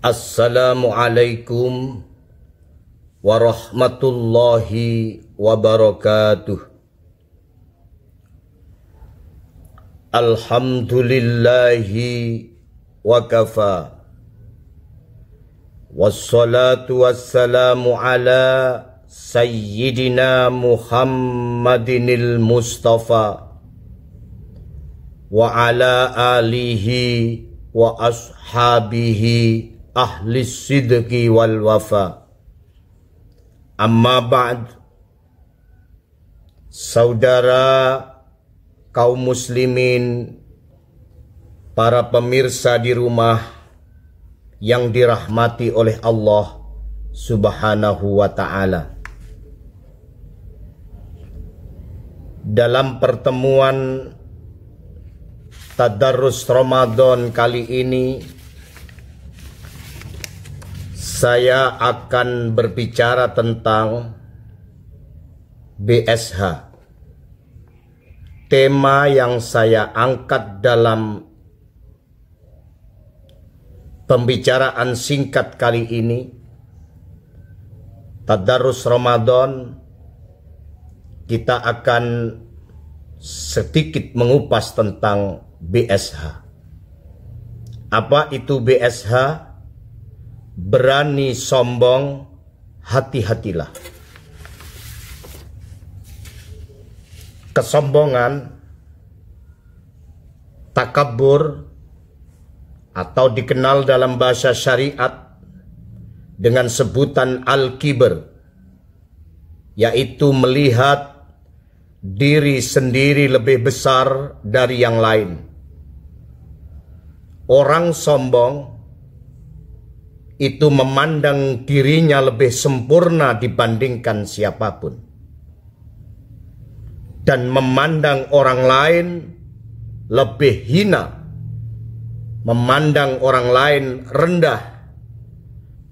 Assalamualaikum warahmatullahi wabarakatuh. Alhamdulillahi wa kafa. Wassalatu wassalamu ala sayyidina Muhammadinil Mustafa wa ala alihi wa ashabihi ahli sidqi wal wafa. Amma ba'd. Saudara kaum muslimin, para pemirsa di rumah yang dirahmati oleh Allah Subhanahu wa ta'ala. Dalam pertemuan Tadarrus Ramadan kali ini, saya akan berbicara tentang BSH. Tema yang saya angkat dalam pembicaraan singkat kali ini, Tadarrus Ramadan, kita akan sedikit mengupas tentang BSH. Apa itu BSH? Berani sombong, hati-hatilah. Kesombongan, takabur, atau dikenal dalam bahasa syariat dengan sebutan al-kibr, yaitu melihat diri sendiri lebih besar dari yang lain. Orang sombong itu memandang dirinya lebih sempurna dibandingkan siapapun, dan memandang orang lain lebih hina, memandang orang lain rendah,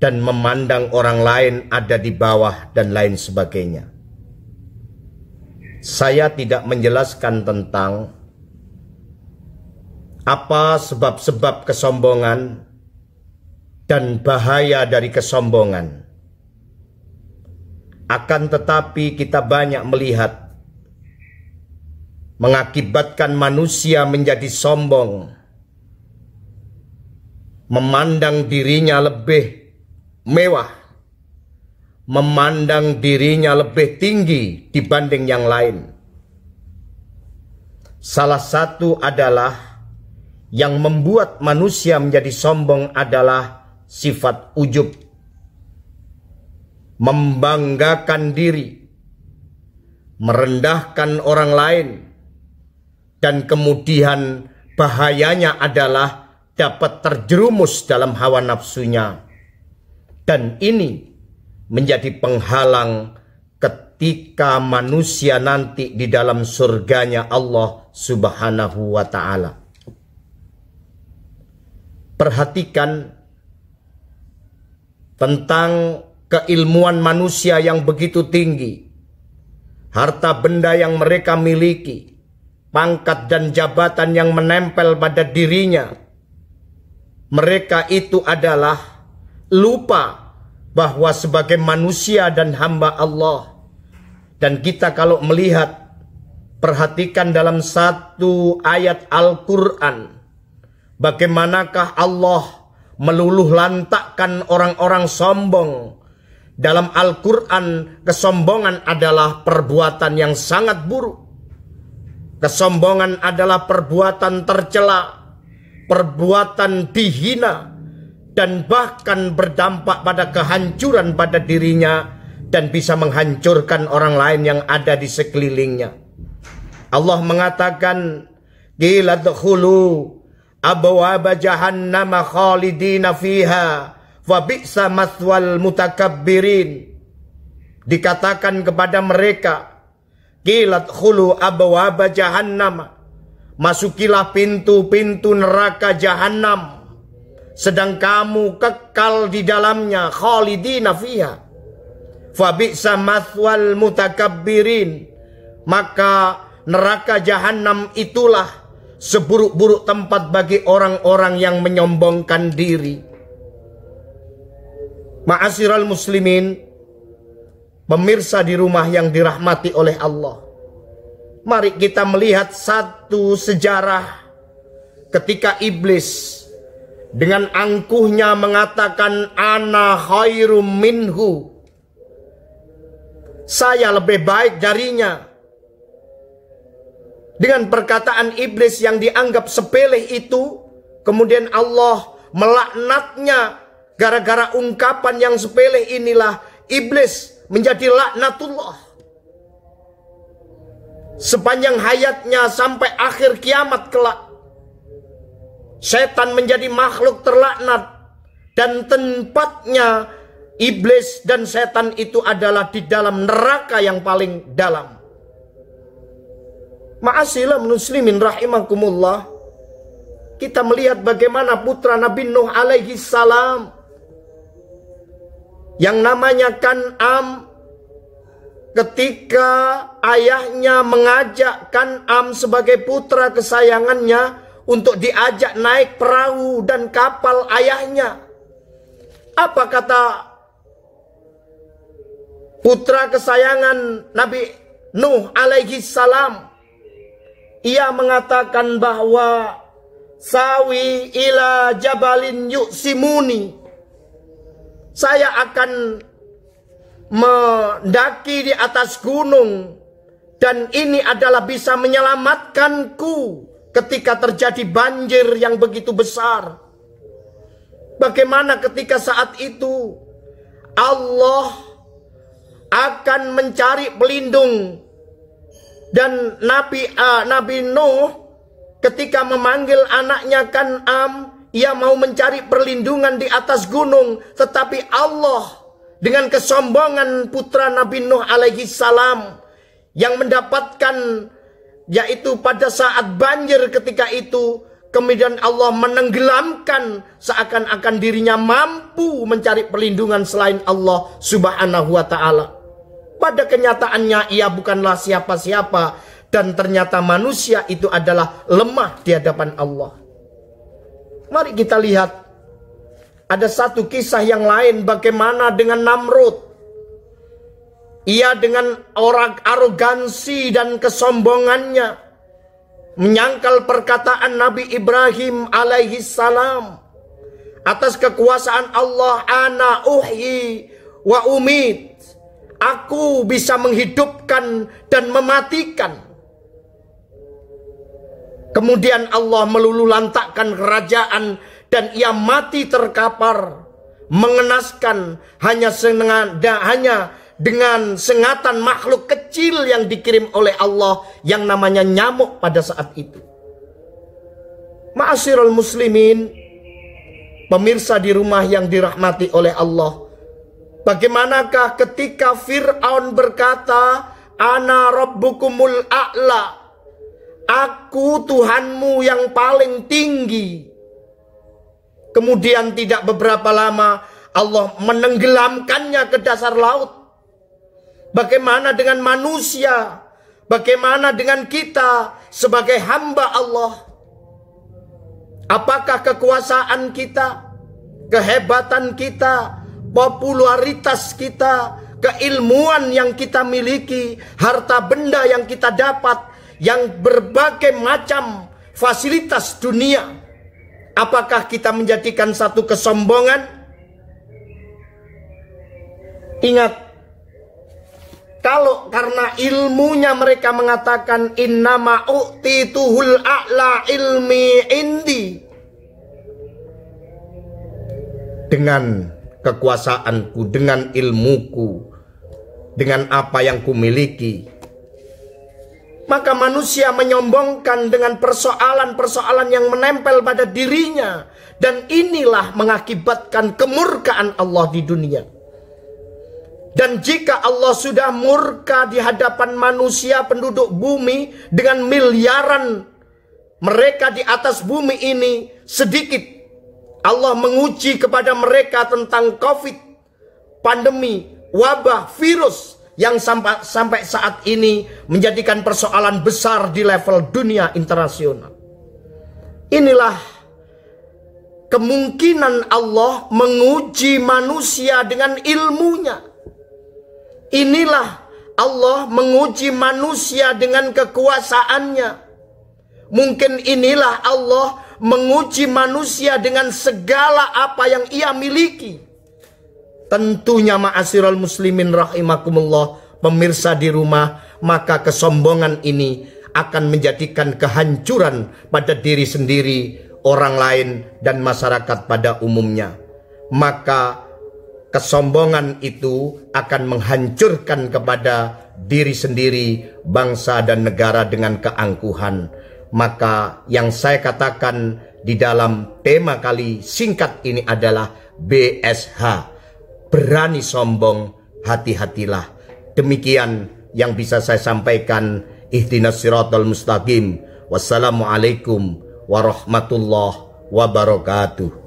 dan memandang orang lain ada di bawah dan lain sebagainya. Saya tidak menjelaskan tentang apa sebab-sebab kesombongan dan bahaya dari kesombongan. Akan tetapi kita banyak melihat mengakibatkan manusia menjadi sombong, memandang dirinya lebih mewah, memandang dirinya lebih tinggi dibanding yang lain. Salah satu adalah yang membuat manusia menjadi sombong adalah sifat ujub, membanggakan diri, merendahkan orang lain, dan kemudian bahayanya adalah dapat terjerumus dalam hawa nafsunya. Dan ini menjadi penghalang ketika manusia nanti di dalam surganya Allah Subhanahu wa ta'ala. Perhatikan tentang keilmuan manusia yang begitu tinggi, harta benda yang mereka miliki, pangkat dan jabatan yang menempel pada dirinya. Mereka itu adalah lupa bahwa sebagai manusia dan hamba Allah. Dan kita kalau melihat, perhatikan dalam satu ayat Al-Quran, bagaimanakah Allah meluluh lantakkan orang-orang sombong. Dalam Al-Quran, kesombongan adalah perbuatan yang sangat buruk. Kesombongan adalah perbuatan tercela, perbuatan dihina, dan bahkan berdampak pada kehancuran pada dirinya dan bisa menghancurkan orang lain yang ada di sekelilingnya. Allah mengatakan, qila dkhulu abwaaba jahannama khalidina fiha wa bi'sa mathwal mutakabbirin. Dikatakan kepada mereka, qila dkhulu abwaaba jahannama, masukilah pintu-pintu neraka jahanam, sedang kamu kekal di dalamnya, khalidina fiha. Fa bi'sa mathwal mutakabbirin, maka neraka jahanam itulah seburuk-buruk tempat bagi orang-orang yang menyombongkan diri. Ma'asyiral muslimin, pemirsa di rumah yang dirahmati oleh Allah, mari kita melihat satu sejarah ketika iblis dengan angkuhnya mengatakan ana khairum minhu, saya lebih baik darinya. Dengan perkataan iblis yang dianggap sepele itu, kemudian Allah melaknatnya. Gara-gara ungkapan yang sepele inilah iblis menjadi laknatullah. Sepanjang hayatnya sampai akhir kiamat kelak, setan menjadi makhluk terlaknat. Dan tempatnya iblis dan setan itu adalah di dalam neraka yang paling dalam. Ma'asyiral muslimin rahimakumullah, kita melihat bagaimana putra Nabi Nuh alaihi salam yang namanya Kan'am, ketika ayahnya mengajak Kan'am sebagai putra kesayangannya untuk diajak naik perahu dan kapal ayahnya, apa kata putra kesayangan Nabi Nuh alaihi salam? Ia mengatakan bahwa sawi ila jabalin yu'simuni, saya akan mendaki di atas gunung dan ini adalah bisa menyelamatkanku ketika terjadi banjir yang begitu besar. Bagaimana ketika saat itu Allah akan mencari pelindung, dan Nabi Nuh ketika memanggil anaknya Kan'am, ia mau mencari perlindungan di atas gunung, tetapi Allah dengan kesombongan putra Nabi Nuh alaihi salam yang mendapatkan, yaitu pada saat banjir ketika itu, kemudian Allah menenggelamkan seakan-akan dirinya mampu mencari perlindungan selain Allah subhanahu wa ta'ala. Pada kenyataannya ia bukanlah siapa-siapa, dan ternyata manusia itu adalah lemah di hadapan Allah. Mari kita lihat ada satu kisah yang lain, bagaimana dengan Namrud. Ia dengan orang arogansi dan kesombongannya menyangkal perkataan Nabi Ibrahim alaihi salam atas kekuasaan Allah, ana uhyi wa umit, aku bisa menghidupkan dan mematikan. Kemudian Allah meluluhlantakkan kerajaan dan ia mati terkapar, mengenaskan hanya dengan sengatan makhluk kecil yang dikirim oleh Allah yang namanya nyamuk pada saat itu. Ma'asyiral muslimin, pemirsa di rumah yang dirahmati oleh Allah, bagaimanakah ketika Fir'aun berkata, ana rabbukumul a'la, aku Tuhanmu yang paling tinggi. Kemudian tidak beberapa lama Allah menenggelamkannya ke dasar laut. Bagaimana dengan manusia? Bagaimana dengan kita sebagai hamba Allah? Apakah kekuasaan kita, kehebatan kita, popularitas kita, keilmuan yang kita miliki, harta benda yang kita dapat, yang berbagai macam fasilitas dunia, apakah kita menjadikan satu kesombongan? Ingat, kalau karena ilmunya mereka mengatakan innama u'tituhul a'la ilmi indi, dengan kekuasaanku, dengan ilmuku, dengan apa yang kumiliki, maka manusia menyombongkan dengan persoalan-persoalan yang menempel pada dirinya, dan inilah mengakibatkan kemurkaan Allah di dunia. Dan jika Allah sudah murka di hadapan manusia penduduk bumi dengan miliaran mereka di atas bumi ini, sedikit Allah menguji kepada mereka tentang COVID, pandemi, wabah, virus yang sampai saat ini menjadikan persoalan besar di level dunia internasional. Inilah kemungkinan Allah menguji manusia dengan ilmunya. Inilah Allah menguji manusia dengan kekuasaannya. Mungkin inilah Allah menguji manusia dengan segala apa yang ia miliki. Tentunya ma'asyiral muslimin rahimakumullah, pemirsa di rumah, maka kesombongan ini akan menjadikan kehancuran pada diri sendiri, orang lain, dan masyarakat pada umumnya. Maka kesombongan itu akan menghancurkan kepada diri sendiri, bangsa dan negara dengan keangkuhan. Maka yang saya katakan di dalam tema kali singkat ini adalah BSH. Berani sombong, hati-hatilah. Demikian yang bisa saya sampaikan. Ihdinas siratal mustaqim. Wassalamualaikum warahmatullahi wabarakatuh.